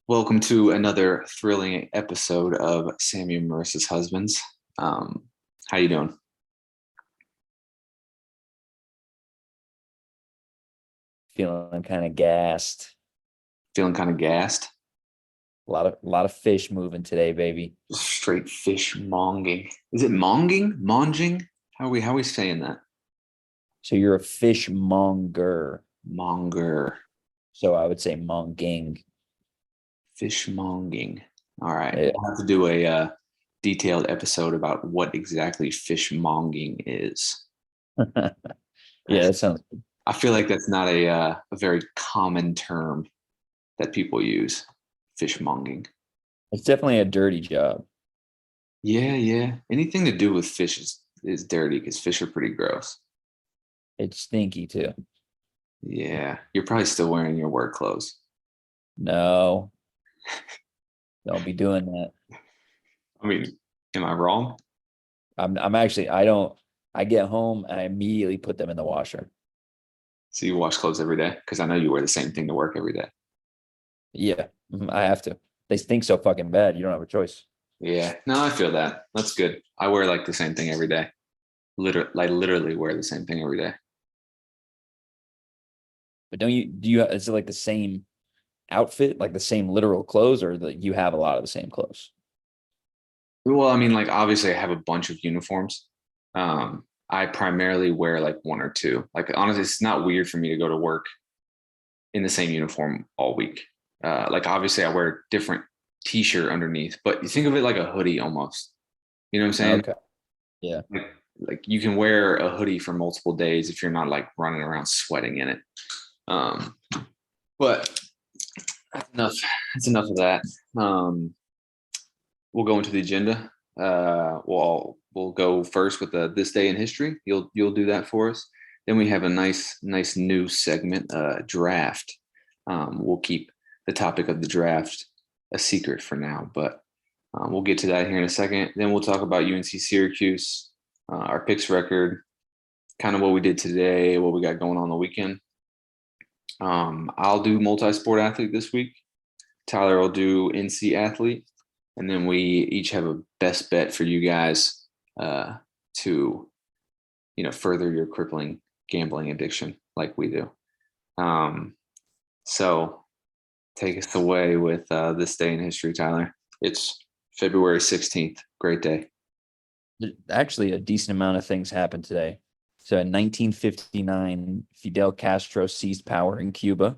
Welcome to another thrilling episode of Sammy and Marissa's Husbands. How you doing? Feeling kind of gassed. Feeling kind of gassed? A lot of fish moving today, baby. Straight fish monging. Is it monging? Monging? How are we saying that? So you're a fish monger. Monger. So I would say monging. Fish monging. All right. Yeah, We'll have to do a detailed episode about what exactly fish monging is. yeah, that sounds good. I feel like that's not a very common term that people use. Fish monging. It's definitely a dirty job. Yeah, yeah. Anything to do with fish is dirty because fish are pretty gross. It's stinky too. Yeah. You're probably still wearing your work clothes. No, don't be doing that. I mean, am I wrong? I'm actually I don't I get home and I immediately put them in the washer. So you wash clothes every day? Because I know you wear the same thing to work every day. Yeah, I have to. They stink so fucking bad. You don't have a choice. Yeah. No, I feel that. That's good. I wear like the same thing every day. Literally wear the same thing every day. But don't you do you is it like the same outfit, like the same literal clothes, or that you have a lot of the same clothes? Well, I mean, like obviously I have a bunch of uniforms. I primarily wear like one or two. Like honestly, it's not weird for me to go to work in the same uniform all week. Like obviously I wear different t-shirt underneath, but you think of it like a hoodie almost. You know what I'm saying? Okay. Yeah. Like you can wear a hoodie for multiple days if you're not like running around sweating in it. Um, but that's enough. That's enough of that. We'll go into the agenda. We'll go first with this day in history. You'll do that for us. Then we have a nice new segment, draft. We'll keep the topic of the draft a secret for now, but we'll get to that here in a second. Then we'll talk about UNC Syracuse, our picks record, kind of what we did today, what we got going on the weekend. I'll do multi-sport athlete this week. Tyler will do NC athlete, and then we each have a best bet for you guys to further your crippling gambling addiction like we do. So take us away with this day in history, Tyler. It's February 16th. Great day. Actually, a decent amount of things happened today. So in 1959, Fidel Castro seized power in Cuba.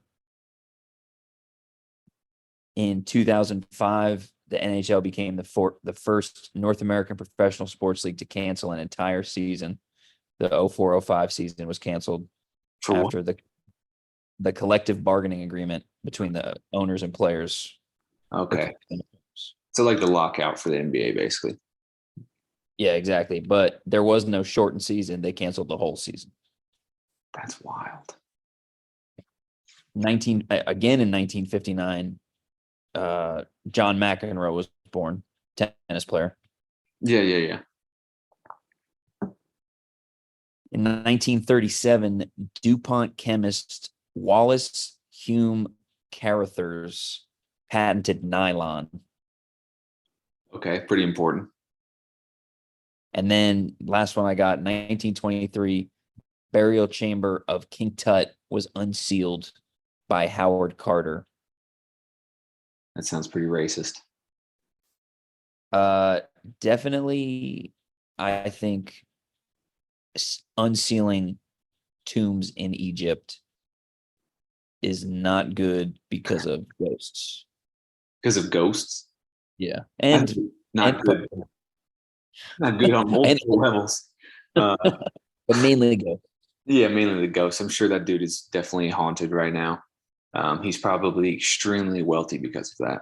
In 2005, the NHL became the first North American professional sports league to cancel an entire season. The 04-05 season was canceled For what? after the collective bargaining agreement between the owners and players. Okay. So like the lockout for the NBA, basically. Yeah, exactly. But there was no shortened season. They canceled the whole season. That's wild. 1959, John McEnroe was born, tennis player. Yeah, yeah, yeah. In 1937, DuPont chemist Wallace Hume Carothers patented nylon. Okay, pretty important. And then last one I got, 1923, burial chamber of King Tut was unsealed by Howard Carter. That sounds pretty racist. Uh, Definitely, I think unsealing tombs in Egypt is not good because of ghosts. Because of ghosts. Yeah, That's and not good. Not good on and multiple levels. Uh, but mainly ghosts. yeah, mainly the ghosts. I'm sure that dude is definitely haunted right now. He's probably extremely wealthy because of that.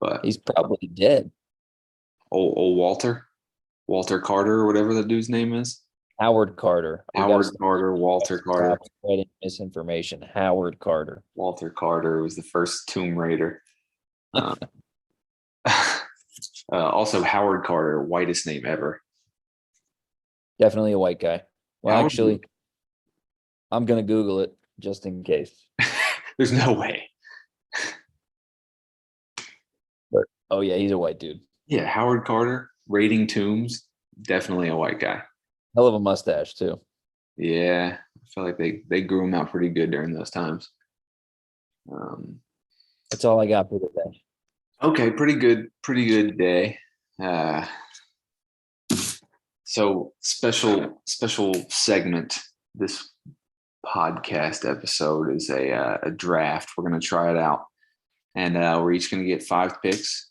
But He's probably dead. old Walter Carter, or whatever that dude's name is. Howard Carter. We got Howard to Carter, Walter Carter. stop spreading misinformation. Howard Carter. Walter Carter was the first Tomb Raider. Um, also, Howard Carter, whitest name ever. Definitely a white guy. Well, Howard, actually, I'm gonna Google it just in case. there's no way. Oh yeah, he's a white dude. Yeah, Howard Carter, raiding tombs, definitely a white guy. Hell of a mustache too. Yeah, I feel like they grew him out pretty good during those times. Um, That's all I got for today. okay, pretty good day. Uh, so special segment. This podcast episode is a draft. We're gonna try it out, and we're each gonna get 5 picks,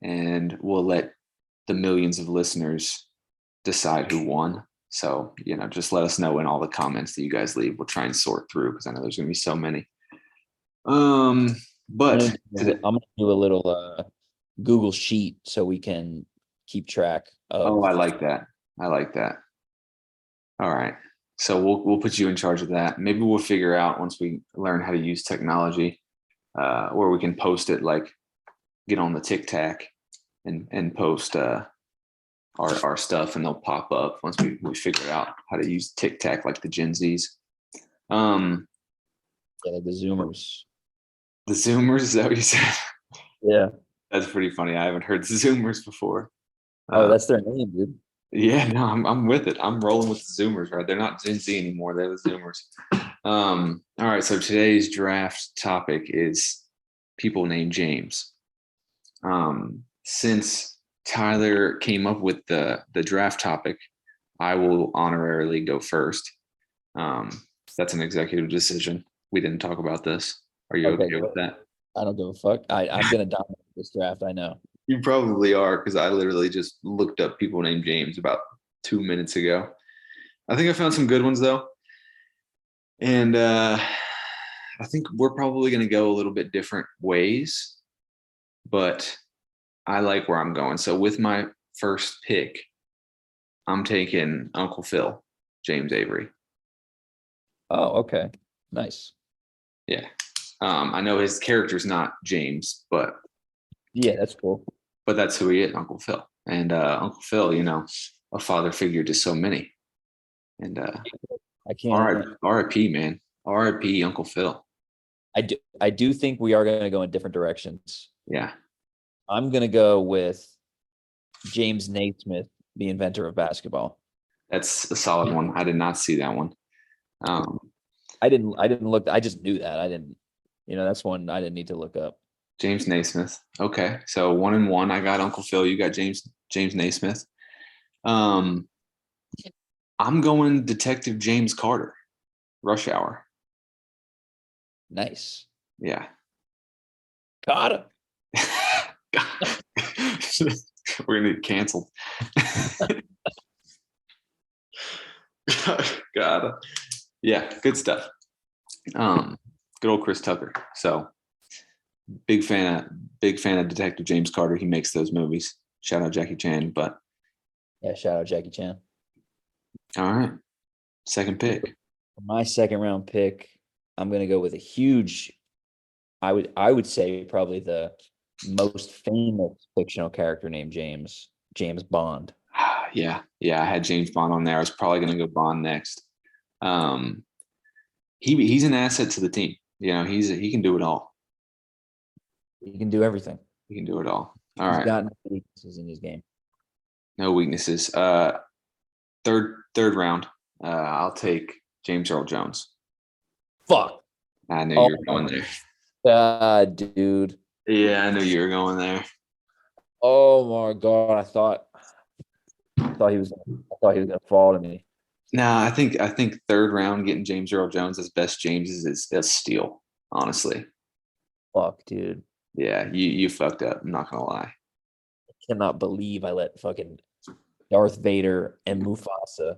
and we'll let the millions of listeners decide who won. So, just let us know in all the comments that you guys leave. We'll try and sort through because I know there's going to be so many. But today, I'm gonna do a little Google sheet so we can keep track oh, of. I like that. I like that. All right. So we'll put you in charge of that. Maybe we'll figure out once we learn how to use technology, or we can post it like get on the Tic Tac and post our stuff, and they'll pop up once we figure out how to use Tic Tac like the Gen Zs. Yeah, like the Zoomers. The Zoomers, is that what you said? Yeah. That's pretty funny. I haven't heard the Zoomers before. Oh, that's their name, dude. Yeah, no, I'm with it. I'm rolling with the Zoomers, right? They're not Gen Z anymore. They're the Zoomers. All right. So today's draft topic is people named James. Since Tyler came up with the draft topic, I will honorarily go first. That's an executive decision. We didn't talk about this. Are you okay with that? I don't give a fuck. I'm gonna dominate this draft. I know. You probably are because I literally just looked up people named James about 2 minutes ago. I think I found some good ones though. And I think we're probably going to go a little bit different ways, but I like where I'm going. So with my first pick, I'm taking Uncle Phil, James Avery. Oh, okay. Nice. Yeah. I know his character's not James, but Yeah, that's cool. that's who he is, Uncle Phil. And Uncle Phil, a father figure to so many. And I can't. RIP, man. RIP, Uncle Phil. I do think we are gonna go in different directions. Yeah. I'm gonna go with James Naismith, the inventor of basketball. That's a solid one. I did not see that one. I didn't look. I just knew that. I didn't. That's one I didn't need to look up. James Naismith. Okay. So 1-1. I got Uncle Phil. You got James Naismith. I'm going Detective James Carter. Rush Hour. Nice. Yeah. Got him. We're gonna get canceled. God. Yeah, good stuff. Good old Chris Tucker. So big fan of Detective James Carter. He makes those movies. Shout out Jackie Chan. But Yeah, shout out Jackie Chan. all right. Second pick. For my second round pick, I'm gonna go with a huge. I would say probably the most famous fictional character named James Bond. Yeah. I had James Bond on there. I was probably going to go Bond next. He's an asset to the team. He can do it all. He can do everything. He can do it all. All He's right. got no weaknesses in his game. No weaknesses. Third round. I'll take James Earl Jones. Fuck. I knew you were going there. Dude. Yeah, I knew you were going there. Oh my god! I thought he was gonna fall to me. No, I think third round getting James Earl Jones as best James is a steal. Honestly. Fuck, dude. Yeah, you fucked up. I'm not gonna lie. I cannot believe I let fucking Darth Vader and Mufasa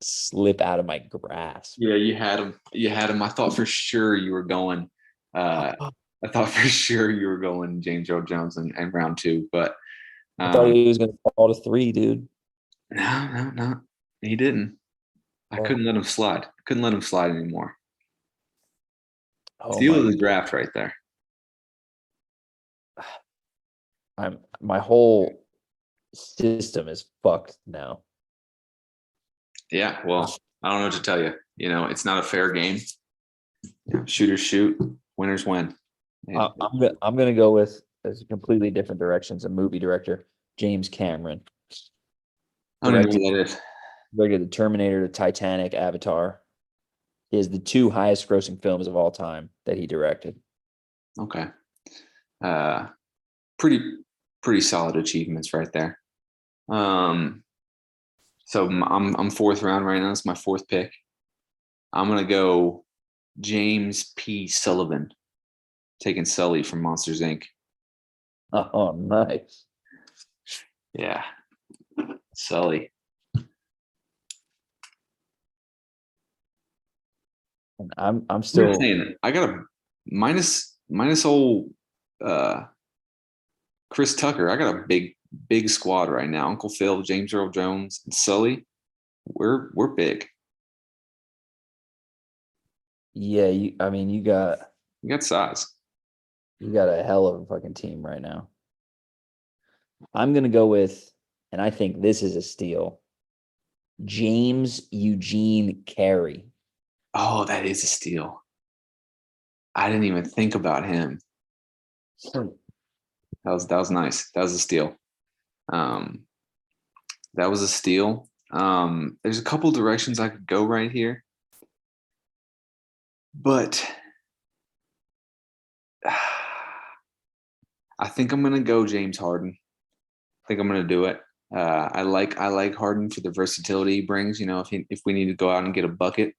slip out of my grasp. Yeah, you had him. I thought for sure you were going. I thought for sure you were going James Earl Jones in round 2, but I thought he was gonna fall to 3, dude. no, he didn't. I Oh. couldn't let him slide. Couldn't let him slide anymore. Oh Steal of my the draft right there. my whole system is fucked now. Yeah, well, I don't know what to tell you. It's not a fair game. Shooters shoot, winners win. I'm gonna go with as completely different directions. A movie director, James Cameron, I don't even directed know who that is. directed the Terminator, the Titanic, Avatar. He has the two highest grossing films of all time that he directed. Okay. Uh, pretty solid achievements right there. So I'm fourth round right now. It's my fourth pick. I'm gonna go James P. Sullivan, taking Sully from Monsters Inc. Oh, nice. Yeah, Sully. And I'm I'm still just saying, I got a minus old Chris Tucker. I got a big squad right now. Uncle Phil, James Earl Jones, and Sully. We're big. yeah, I mean We got size. you got a hell of a fucking team right now. I'm gonna go with, and I think this is a steal, James Eugene Carey. Oh, that is a steal. I didn't even think about him. That was nice. That was a steal. Um, that was a steal. There's a couple directions I could go right here, but I think I'm gonna go James Harden. I think I'm gonna do it. I like Harden for the versatility he brings. You know, if we need to go out and get a bucket,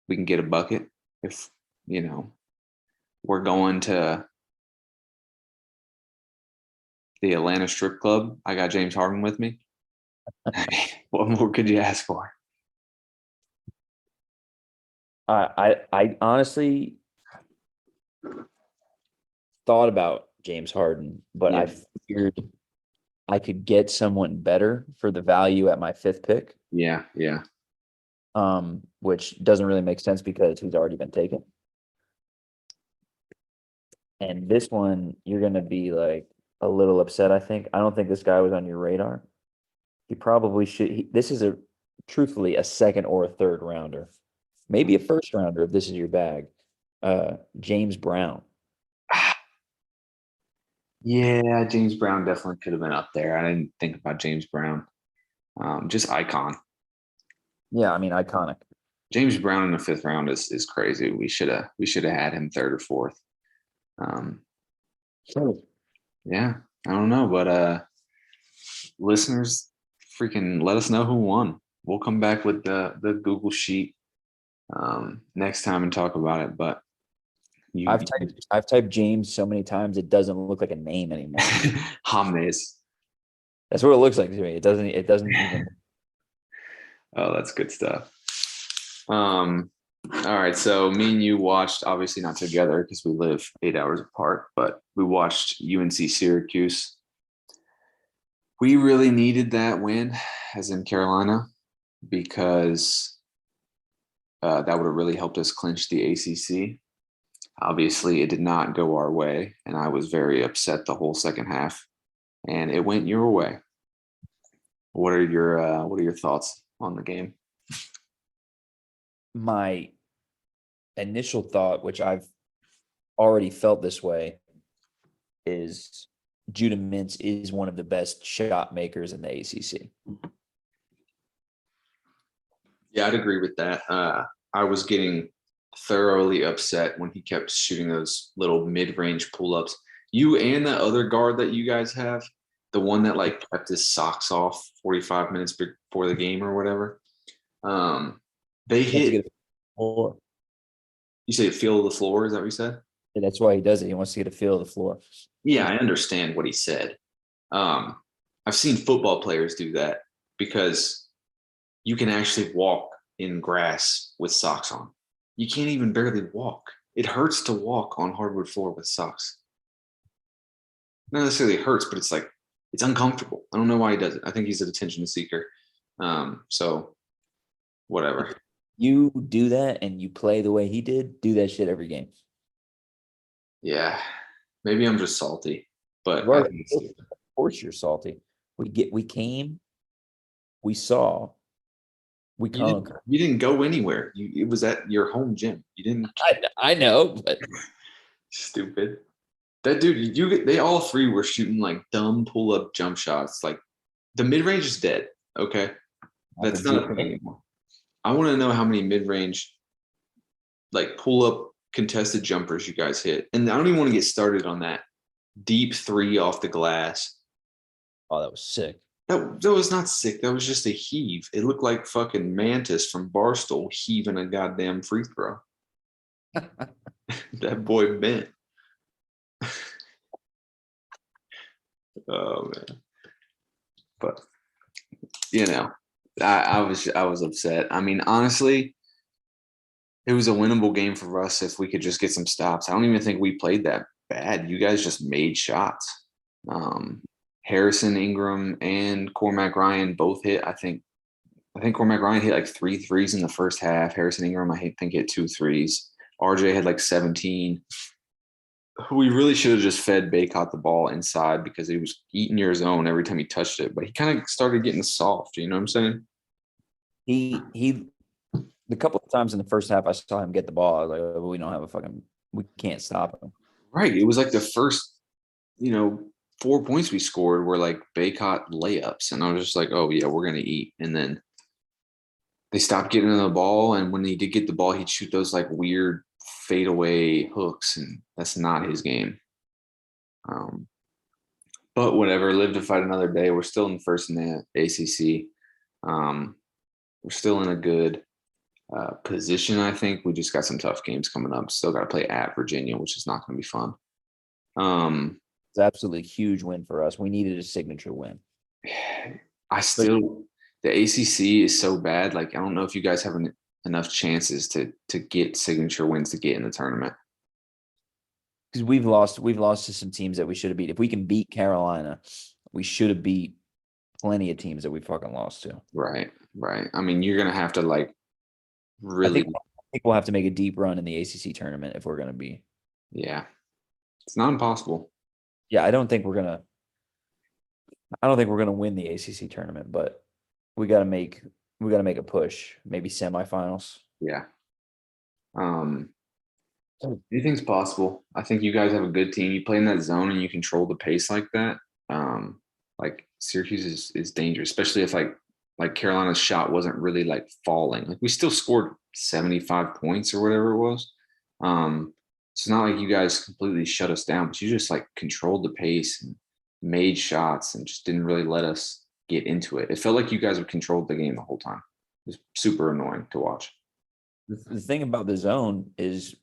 we can get a bucket. If you know we're going to the Atlanta strip club, I got James Harden with me. What more could you ask for? I honestly thought about James Harden, but Yeah, I figured I could get someone better for the value at my fifth pick, yeah. which doesn't really make sense because he's already been taken. And this one, you're gonna be like a little upset, I think. I don't think this guy was on your radar. He probably should. This is truthfully, a second or a third rounder, maybe a first rounder if this is your bag. James Brown. Yeah, James Brown definitely could have been up there. I didn't think about James Brown. Just icon. Yeah, I mean, iconic. James Brown in the fifth round is crazy. We should have had him third or fourth. Um, Sure. yeah, I don't know, but listeners, freaking let us know who won. We'll come back with the Google sheet next time and talk about it. But you, I've typed James so many times it doesn't look like a name anymore. James. That's what it looks like to me. It doesn't even. Oh, that's good stuff. All right, so me and you watched, obviously not together because we live 8 hours apart, but we watched UNC Syracuse. We really needed that win, as in Carolina, because that would have really helped us clinch the ACC. Obviously, it did not go our way, and I was very upset the whole second half. And it went your way. What are your thoughts on the game? My initial thought, which I've already felt this way, is Judah Mintz is one of the best shot makers in the ACC. Yeah, I'd agree with that. I was getting thoroughly upset when he kept shooting those little mid-range pull-ups. You and that other guard that you guys have, the one that like kept his socks off 45 minutes before the game or whatever. They He wants to hit. get a floor. You say feel the floor? Is that what you said? And that's why he does it. He wants to get a feel of the floor. Yeah, I understand what he said. Um, I've seen football players do that because you can actually walk in grass with socks on. You can't even barely walk. It hurts to walk on hardwood floor with socks. Not necessarily hurts, but it's like it's uncomfortable. I don't know why he does it. I think he's an attention seeker. So whatever. You do that and you play the way he did, do that shit every game. Yeah, maybe I'm just salty, but I Right. think Of course you're salty. We came, we saw, we you didn't conquered. you didn't go anywhere. It was at your home gym. You didn't. I know, but Stupid. That dude, they all three were shooting like dumb pull up jump shots. Like the mid range is dead. Okay, that's not a thing anymore. I want to know how many mid range like pull up contested jumpers you guys hit, and I don't even want to get started on that deep three off the glass. Oh, that was sick. That was not sick. That was just a heave. It looked like fucking Mantis from Barstool heaving a goddamn free throw. That boy bent. Oh man. But you know, I was upset. I mean, honestly, it was a winnable game for us if we could just get some stops. I don't even think we played that bad. You guys just made shots. Harrison Ingram and Cormac Ryan both hit. I think Cormac Ryan hit like 3 threes in the first half. Harrison Ingram, I think, hit 2 threes. RJ had like 17. We really should have just fed Baycott the ball inside because he was eating your zone every time he touched it. But he kind of started getting soft. You know what I'm saying? He the couple of times in the first half I saw him get the ball, I was like, oh, we can't stop him. Right. It was like the first, 4 points we scored were like Baycott layups. And I was just like, oh, yeah, we're going to eat. And then they stopped getting the ball. And when he did get the ball, he'd shoot those like weird fadeaway hooks. And that's not his game. But whatever, live to fight another day. We're still in first in the ACC. We're still in a good position, I think. We just got some tough games coming up. Still got to play at Virginia, which is not going to be fun. It's absolutely a huge win for us. We needed a signature win. The ACC is so bad. Like, I don't know if you guys have enough chances to get signature wins to get in the tournament. Because we've lost to some teams that we should have beat. If we can beat Carolina, we should have beat plenty of teams that we fucking lost to. Right. I mean, you're gonna have to like really. I think we'll have to make a deep run in the ACC tournament if we're gonna be. Yeah, it's not impossible. Yeah, I don't think we're gonna win the ACC tournament, but we gotta make a push. Maybe semifinals. Yeah. Anything's possible. I think you guys have a good team. You play in that zone and you control the pace like that. Like Syracuse is dangerous, especially if like Carolina's shot wasn't really like falling. Like we still scored 75 points or whatever it was. It's not like you guys completely shut us down, but you just like controlled the pace and made shots and just didn't really let us get into it. It felt like you guys have controlled the game the whole time. It was super annoying to watch. The thing about the zone is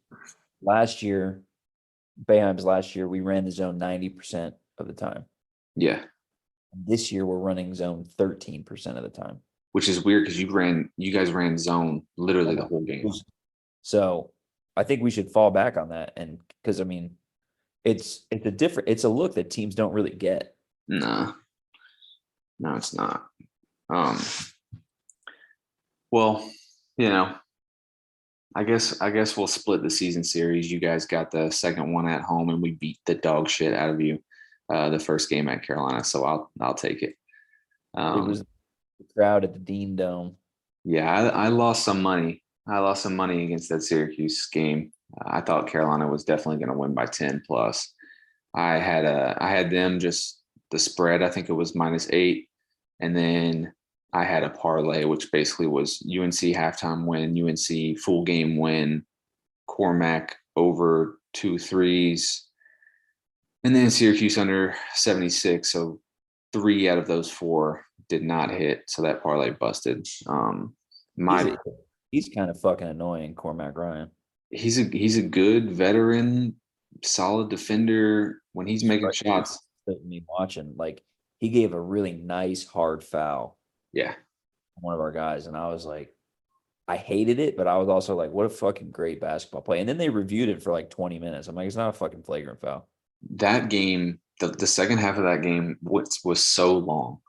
Boeheim's last year, we ran the zone 90% of the time. Yeah. This year we're running zone 13% of the time. Which is weird because you guys ran zone literally the whole game. So I think we should fall back on that. And because I mean, it's a look that teams don't really get. No, it's not. Well, I guess we'll split the season series. You guys got the second one at home, and we beat the dog shit out of you the first game at Carolina. So I'll take it. It was the crowd at the Dean Dome. Yeah, I lost some money. I lost some money against that Syracuse game. I thought Carolina was definitely going to win by 10 plus. I had them just the spread. I think it was -8, and then I had a parlay, which basically was UNC halftime win, UNC full game win, Cormac over 2 threes, and then Syracuse under 76. So 3 out of those 4 did not hit. So that parlay busted. He's kind of fucking annoying, Cormac Ryan. He's a good veteran, solid defender. When he's making shots, me watching, like he gave a really nice hard foul. Yeah. One of our guys, and I was like, I hated it, but I was also like, what a fucking great basketball play. And then they reviewed it for like 20 minutes. I'm like, it's not a fucking flagrant foul. That game, the second half of that game was so long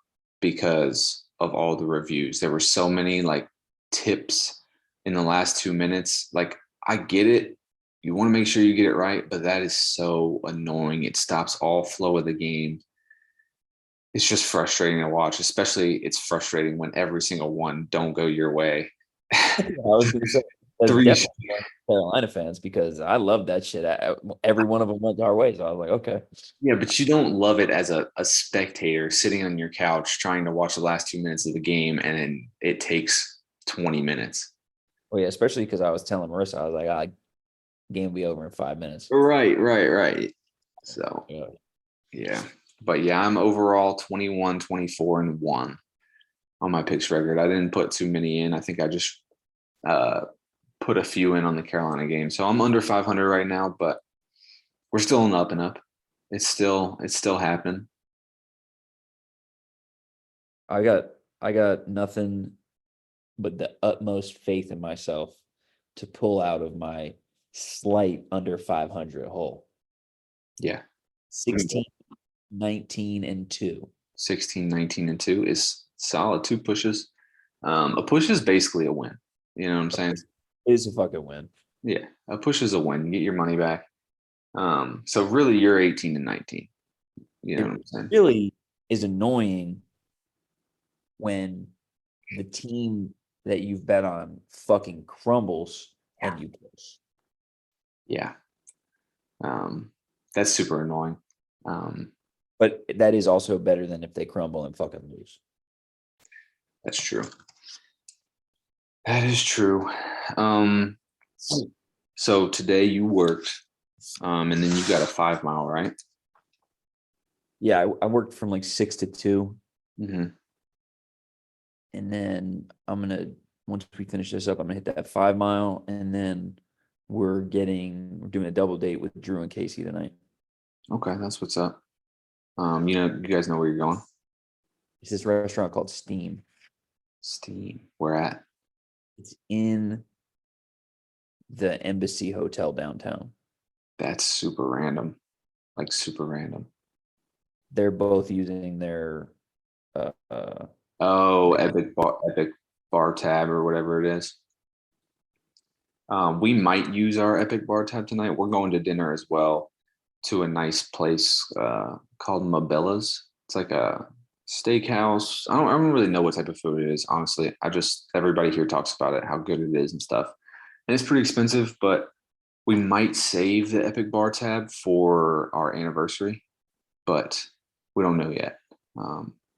because of all the reviews. There were so many like tips in the last 2 minutes. Like, I get it. You want to make sure you get it right, but that is so annoying. It stops all flow of the game. It's just frustrating to watch, especially it's frustrating when every single one don't go your way. I was going to say, That's Three. definitely Carolina fans because I love that shit. Every one of them went our way, so I was like, okay. Yeah, but you don't love it as a spectator sitting on your couch trying to watch the last 2 minutes of the game, and then it takes 20 minutes. Well, yeah, especially because I was telling Marissa, I was like, game will be over in 5 minutes. Right, right, right. So, Yeah. yeah. But yeah, I'm overall 21, 24, and 1 on my picks record. I didn't put too many in. I think I just uh, put a few in on the Carolina game. So I'm under 500 right now, but we're still in the up and up. It's still happening. I got nothing but the utmost faith in myself to pull out of my slight under 500 hole. Yeah. 16, 19, and 2. 16, 19, and 2 is solid. 2 pushes. A push is basically a win. You know what I'm saying? It is a fucking win. Yeah. A push is a win. You get your money back. So really you're 18 and 19. You know It what I'm saying? really is annoying when the team that you've bet on fucking crumbles and you push. Yeah. Um, that's super annoying. Um, But that is also better than if they crumble and fucking lose. that's true. That is true. Um, so today you worked, and then you got a 5 mile, right? Yeah, I worked from like 6 to 2. Mm-hmm. And then once we finish this up, I'm gonna hit that 5 mile. And then we're doing a double date with Drew and Casey tonight. Okay, that's what's up. You guys know where you're going. It's this restaurant called Steam. Steam. Where at? It's in the Embassy Hotel downtown. That's super random. Like super random. They're both using their Oh, Epic Bar Tab or whatever it is. We might use our Epic Bar Tab tonight. We're going to dinner as well to a nice place called Mabella's. It's like a steakhouse. I don't really know what type of food it is, honestly. Everybody here talks about it, how good it is and stuff. And it's pretty expensive, but we might save the Epic Bar Tab for our anniversary, but we don't know yet.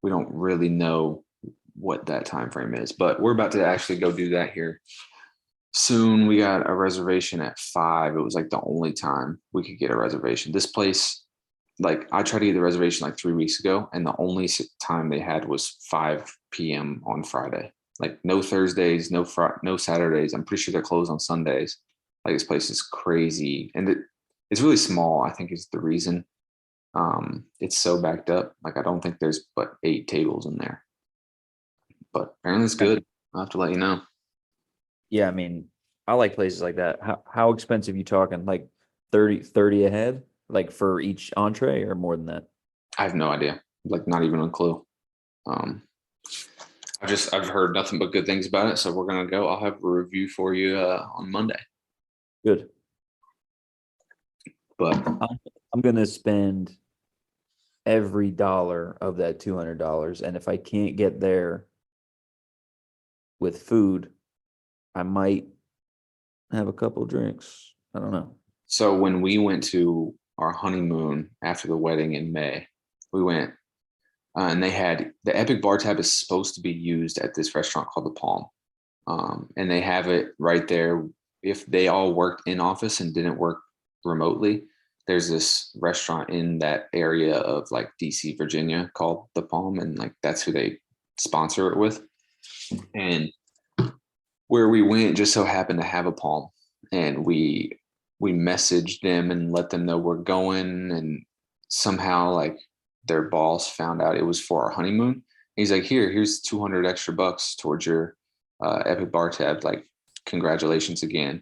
We don't really know what that time frame is, but we're about to actually go do that here soon. We got a reservation at 5. It was like the only time we could get a reservation. This place, like I tried to get the reservation like 3 weeks ago, and the only time they had was 5 p.m. on Friday. Like no Thursdays, no Saturdays. I'm pretty sure they're closed on Sundays. Like this place is crazy, and it's really small. I think is the reason. It's so backed up. Like I don't think there's but 8 tables in there, but apparently it's good. I'll have to let you know. Yeah, I mean, I like places like that. How expensive you talking? Like 30 ahead? Like for each entree or more than that? I have no idea. Like not even a clue. Um, I've heard nothing but good things about it, so we're gonna go. I'll have a review for you on Monday. Good. But I'm gonna spend every dollar of that $200, and if I can't get there with food, I might have a couple drinks. I don't know. so when we went to our honeymoon after the wedding in May, we went and they had the Epic Bar Tab is supposed to be used at this restaurant called the Palm, and they have it right there. If they all worked in office and didn't work remotely, there's this restaurant in that area of like DC, Virginia called the Palm, and like that's who they sponsor it with. And where we went just so happened to have a Palm, and we messaged them and let them know we're going, and somehow like their boss found out it was for our honeymoon. He's like, here's 200 extra bucks towards your Epic Bar Tab. Like, congratulations again.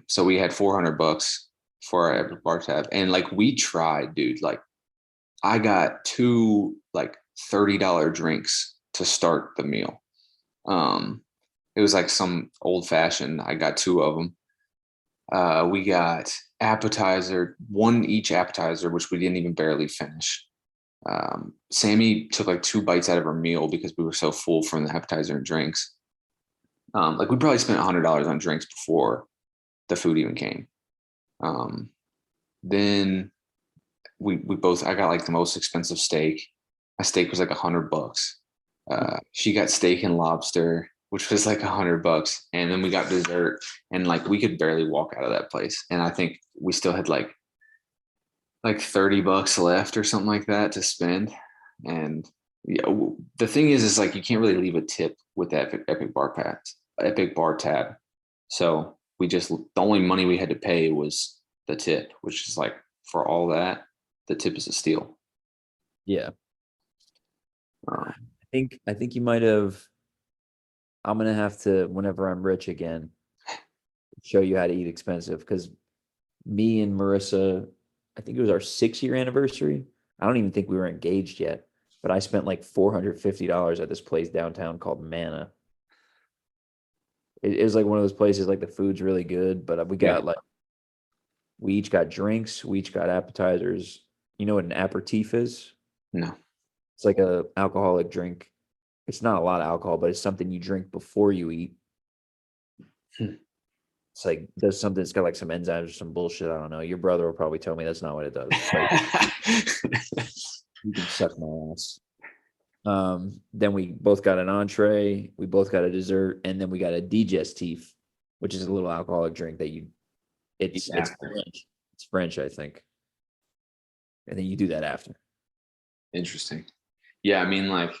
So we had 400 bucks for our Epic Bar Tab, and like we tried, dude. Like, I got 2 like $30 drinks to start the meal. Um, it was like some old fashioned. I got 2 of them. We got appetizer, 1 each appetizer, which we didn't even barely finish. Sammy took like 2 bites out of her meal because we were so full from the appetizer and drinks. Like we probably spent $100 on drinks before the food even came. Um, then we both I got like the most expensive steak. My steak was like $100. She got steak and lobster, which was like $100, and then we got dessert, and like we could barely walk out of that place. And I think we still had like $30 left or something like that to spend. And yeah, the thing is like you can't really leave a tip with that Epic Bar tab. So we just the only money we had to pay was the tip, which is like for all that, the tip is a steal. Yeah. Uh, I think you might have. I'm gonna have to, whenever I'm rich again, show you how to eat expensive, because me and Marissa, I think it was our 6 year anniversary. I don't even think we were engaged yet, but I spent like $450 at this place downtown called Mana. It was like one of those places, like the food's really good, but we yeah, got like, we each got drinks, we each got appetizers. You know what an aperitif is? no. It's like a alcoholic drink. It's not a lot of alcohol, but it's something you drink before you eat. Hmm. It's like does something. It's got like some enzymes or some bullshit. I don't know. Your brother will probably tell me that's not what it does. So you can suck my ass. Then we both got an entree. We both got a dessert, and then we got a digestif, which is a little alcoholic drink that you. It's After. French. It's French, I think. And then you do that after. Interesting. Yeah, I mean, like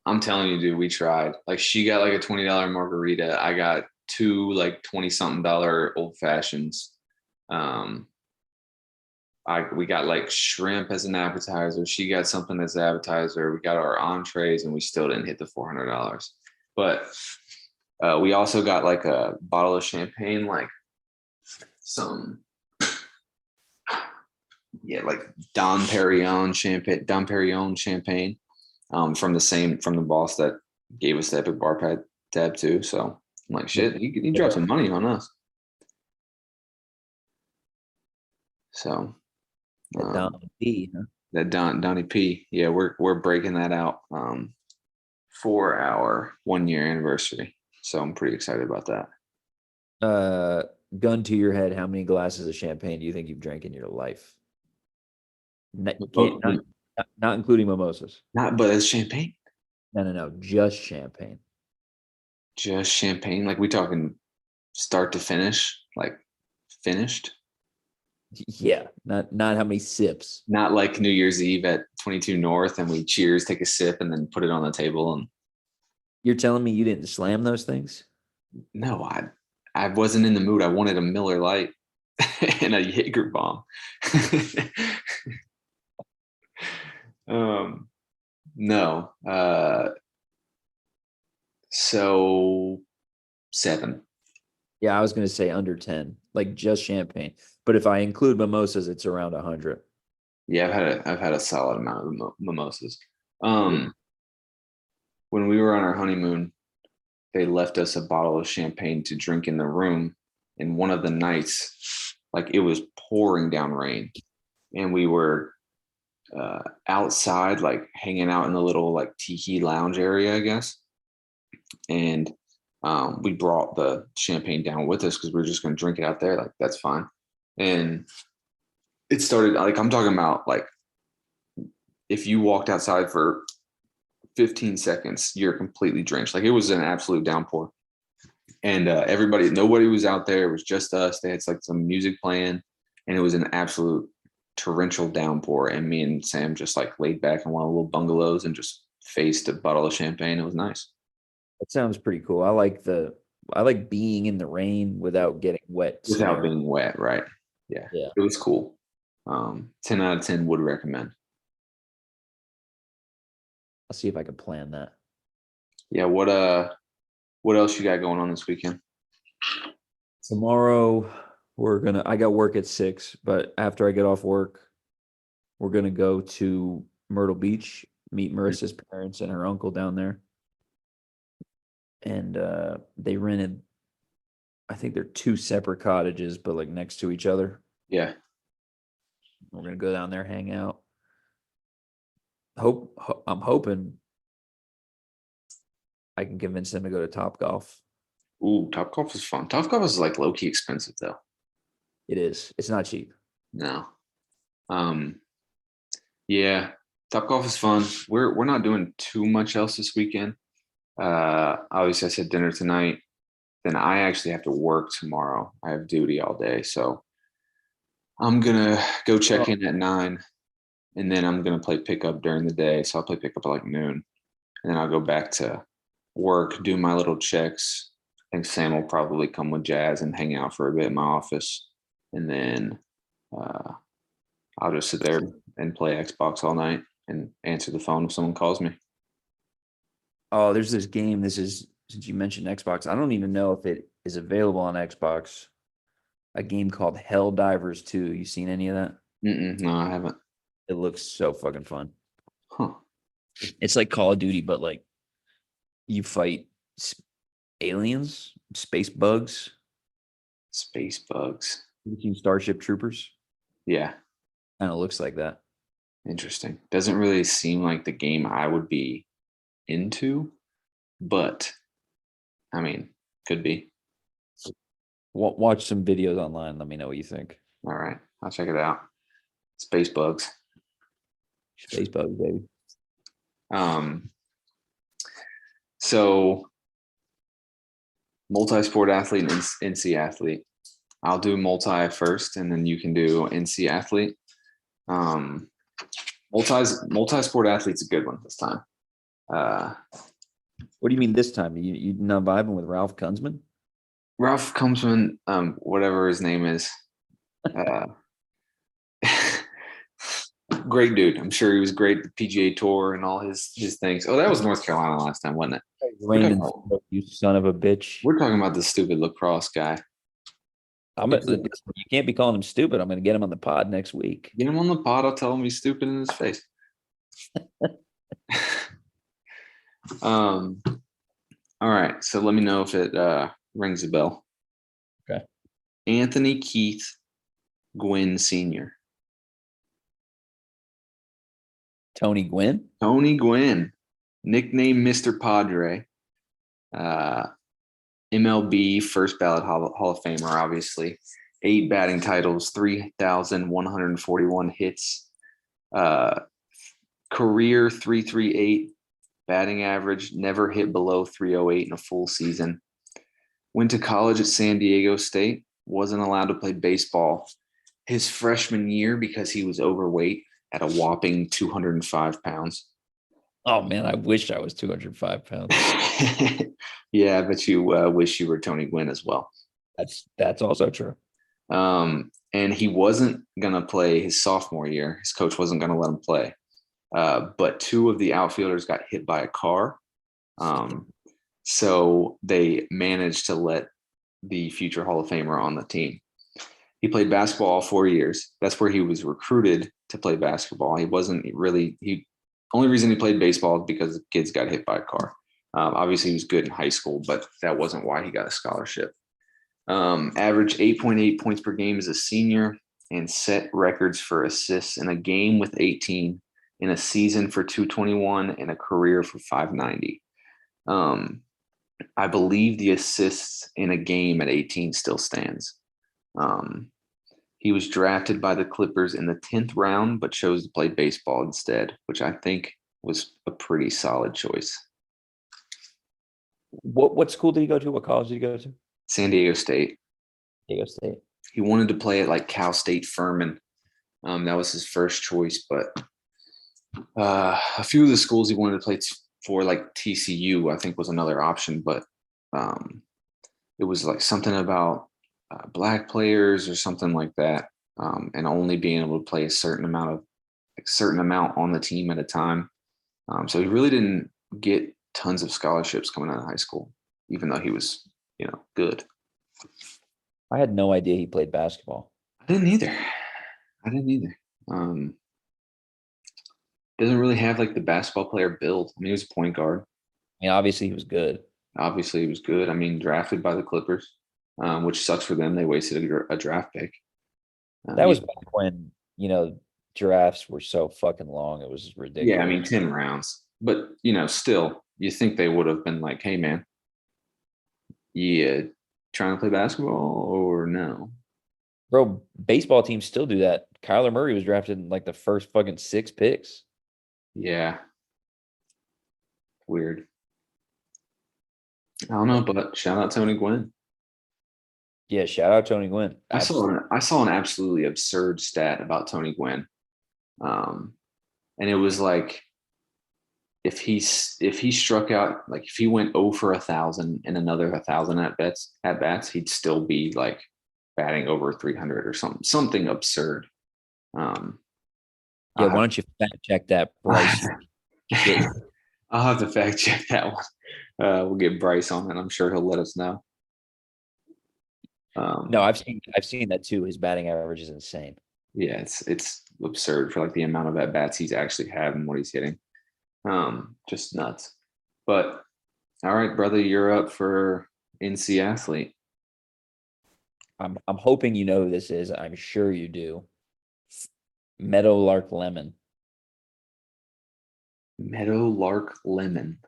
I'm telling you, dude, we tried. Like she got like a $20 margarita. I got two like 20 something dollar old fashions. Um, we got like shrimp as an appetizer. She got something as an appetizer. We got our entrees, and we still didn't hit the $400. But we also got like a bottle of champagne, like some yeah, like Dom Perignon champagne, from the boss that gave us the Epic Bar Pad tab too. So I'm like, Yeah. shit, you dropped some money on us. So That Don um, P, huh? that Donnie P, yeah, we're breaking that out for our 1 year anniversary. So I'm pretty excited about that. Uh, gun to your head, how many glasses of champagne do you think you've drank in your life? Can't But not including mimosas. not, but it's champagne, No, no, no, just champagne. just champagne. Like we talking start to finish, like finished. Yeah, not how many sips. Not like New Year's Eve at 22 North and we cheers, take a sip, and then put it on the table. And You're telling me you didn't slam those things? no, I wasn't in the mood. I wanted a Miller Lite and a Jaeger bomb. um, no. So 7. Yeah, I was gonna say under 10, like just champagne. But if I include mimosas, it's around 100. Yeah, I've had a solid amount of mimosas. Yeah. Um, when we were on our honeymoon, they left us a bottle of champagne to drink in the room. And one of the nights, like it was pouring down rain, and we were outside, like hanging out in the little like tiki lounge area, I guess. And we brought the champagne down with us because we were just going to drink it out there. Like that's fine. And it started like I'm talking about like if you walked outside for 15 seconds, you're completely drenched. Like it was an absolute downpour. And nobody was out there. It was just us. They had like some music playing, and it was an absolute torrential downpour. And me and Sam just like laid back in one of the little bungalows and just faced a bottle of champagne. It was nice That sounds pretty cool. I like being in the rain without getting wet without scenario. being wet. Right? Yeah, Yeah. it was cool. 10 out of 10 would recommend. I'll see if I can plan that. Yeah. What else you got going on this weekend? Tomorrow I got work at 6, but after I get off work, we're gonna go to Myrtle Beach, meet Marissa's parents and her uncle down there. And they rented, I think they're two separate cottages, but like next to each other. Yeah. We're gonna go down there, hang out. I'm hoping I can convince them to go to Top Golf. Ooh, Topgolf is fun. Topgolf is like low key expensive though. It is. It's not cheap. No. Um, yeah, Topgolf is fun. We're not doing too much else this weekend. Obviously I said dinner tonight. Then I actually have to work tomorrow. I have duty all day. So I'm gonna go check Oh, in at 9 and then I'm gonna play pickup during the day. So I'll play pickup at like noon. And then I'll go back to work, do my little checks. I think Sam will probably come with Jazz and hang out for a bit in my office. And then uh, I'll just sit there and play Xbox all night and answer the phone if someone calls me. oh, there's this game. This is since you mentioned Xbox. I don't even know if it is available on Xbox. A game called Hell Divers 2. You seen any of that? No, I haven't. It looks so fucking fun. Huh. It's like Call of Duty, but like you fight aliens, space bugs. Space bugs. You seen Starship Troopers? Yeah, Kind of looks like that. interesting. Doesn't really seem like the game I would be into, but I mean, could be. Watch some videos online. Let me know what you think. All right, I'll check it out. Space bugs. Space bugs, baby. Um, so multi-sport athlete and NC athlete. I'll do multi first, and then you can do NC athlete. Um, multi-sport athlete's a good one this time. What do you mean this time? You not vibing with Ralph Kunzman? Ralph Kumsman, whatever his name is, uh, great dude. I'm sure he was great at the PGA Tour and all his things. Oh, that was North Carolina last time, wasn't it? Raymond, you son of a bitch. We're talking about the stupid lacrosse guy. You can't be calling him stupid. I'm going to get him on the pod next week. Get him on the pod. I'll tell him he's stupid in his face. All right. So let me know if it rings a bell. Okay. Anthony Keith Gwynn Sr. Tony Gwynn? Tony Gwynn, nicknamed Mr. Padre. MLB first ballot Hall of Famer, obviously. 8 batting titles, 3,141 hits. Career 338 batting average, never hit below 308 in a full season. Went to college at San Diego State, wasn't allowed to play baseball his freshman year because he was overweight at a whopping 205 pounds. Oh, man, I wish I was 205 pounds. Yeah, but you wish you were Tony Gwynn as well. That's also true. And he wasn't going to play his sophomore year. His coach wasn't going to let him play. But 2 of the outfielders got hit by a car. So they managed to let the future Hall of Famer on the team. He played basketball all 4 years. That's where he was recruited to play basketball. He wasn't really, only reason he played baseball is because the kids got hit by a car. Obviously, he was good in high school, but that wasn't why he got a scholarship. Averaged 8.8 points per game as a senior and set records for assists in a game with 18, in a season for 221, and a career for 590. I believe the assists in a game at 18 still stands. He was drafted by the Clippers in the 10th round, but chose to play baseball instead, which I think was a pretty solid choice. What school did he go to? What college did he go to? San Diego State. Diego State. He wanted to play at like Cal State Furman. That was his first choice, but a few of the schools he wanted to play for, like TCU, I think was another option, but it was like something about black players or something like that, and only being able to play a certain amount on the team at a time. So he really didn't get tons of scholarships coming out of high school, even though he was, good. I had no idea he played basketball. I didn't either. Doesn't really have like the basketball player build. I mean, he was a point guard. I mean, obviously he was good. Obviously, he was good. I mean, drafted by the Clippers, which sucks for them. They wasted a draft pick. That was back when, drafts were so fucking long. It was ridiculous. Yeah, I mean, 10 rounds. But, still, you think they would have been like, hey, man, Yeah, trying to play basketball or no? Bro, baseball teams still do that. Kyler Murray was drafted in like the first fucking 6 picks. Yeah, weird. I don't know, Yeah. but shout out Tony Gwynn. Yeah, shout out Tony Gwynn. Absolutely. I saw an absolutely absurd stat about Tony Gwynn. Um, and it was like if he struck out, like if he went 0 for 1,000 and another 1,000 at bats, he'd still be like batting over 300 or something absurd. Um, Yeah, I'll why have, don't you fact check that, Bryce? Shit. I'll have to fact check that one. We'll get Bryce on it. I'm sure he'll let us know. No, Um, I've seen that too. His batting average is insane. yeah, it's absurd for like the amount of at bats he's actually had and what he's hitting. Just nuts. But all right, brother, you're up for NC athlete. I'm hoping you know who this is. I'm sure you do. Meadowlark Lemon. Meadowlark Lemon.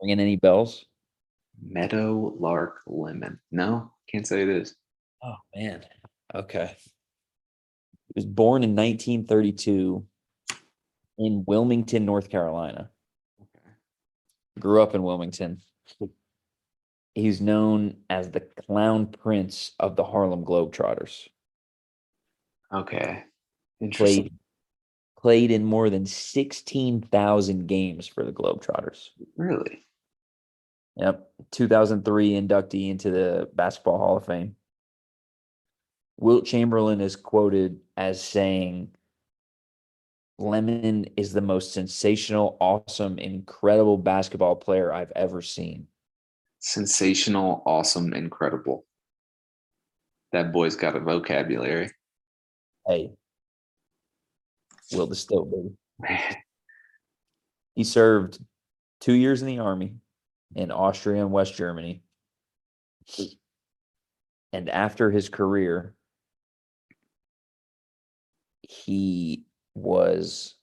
Ringing any bells? Meadowlark Lemon. No, can't say it is. Oh man. Okay. He was born in 1932 in Wilmington, North Carolina. Okay. Grew up in Wilmington. He's known as the Clown Prince of the Harlem Globetrotters. Okay. Interesting. Played played in more than 16,000 games for the Globetrotters. Really? Yep. 2003 inductee into the Basketball Hall of Fame. Wilt Chamberlain is quoted as saying, Lemon is the most sensational, awesome, incredible basketball player I've ever seen. Sensational, awesome, incredible. That boy's got a vocabulary. Hey, Will the Still, baby. Man, He served 2 years in the Army in Austria and West Germany. And after his career, he was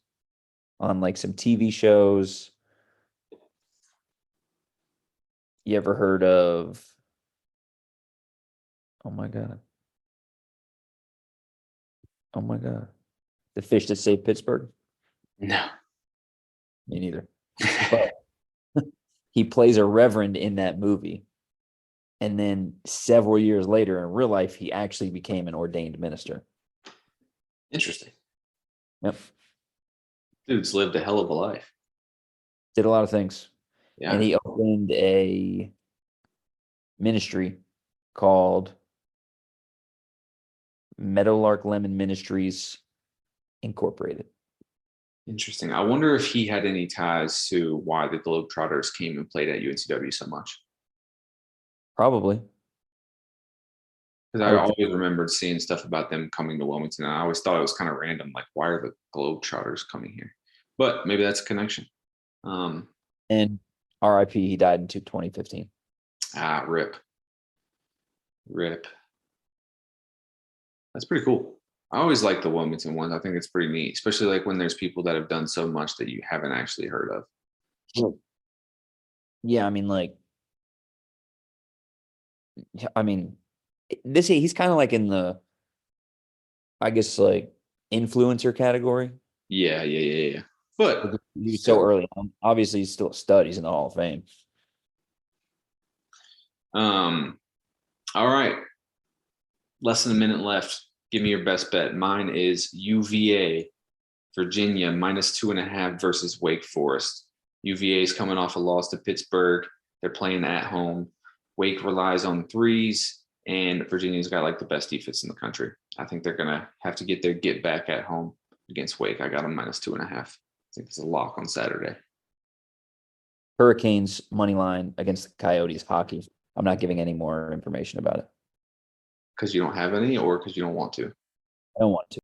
on like some TV shows. You ever heard of, oh my God, oh my God, The Fish That Saved Pittsburgh? no. Me neither. But he plays a reverend in that movie. And then several years later in real life, he actually became an ordained minister. Interesting. Yep. Dude's lived a hell of a life. Did a lot of things. And Yeah. he opened a ministry called Meadowlark Lemon Ministries Incorporated. Interesting. I wonder if he had any ties to why the Globetrotters came and played at UNCW so much. Probably. Because I I would think. always remembered seeing stuff about them coming to Wilmington. And I always thought it was kind of random. Like, why are the Globetrotters coming here? But maybe that's a connection. Um, And RIP, he died in 2015. Rip. Rip. That's pretty cool. I always like the Wilmington ones. I think it's pretty neat, especially like when there's people that have done so much that you haven't actually heard of. Yeah, I mean, like, I mean, this he's kind of like in the, I guess, like influencer category. Yeah. But He was so still, early on. Obviously, he's still a stud. He's in the Hall of Fame. um, all right. Less than a minute left. Give me your best bet. Mine is UVA, Virginia, -2.5 versus Wake Forest. UVA is coming off a loss to Pittsburgh. They're playing at home. Wake relies on threes, and Virginia's got like the best defense in the country. I think they're gonna have to get their get back at home against Wake. I got them -2.5. I think it's a lock on Saturday. Hurricanes money line against the Coyotes hockey. I'm not giving any more information about it. Because you don't have any, or because you don't want to. I don't want to.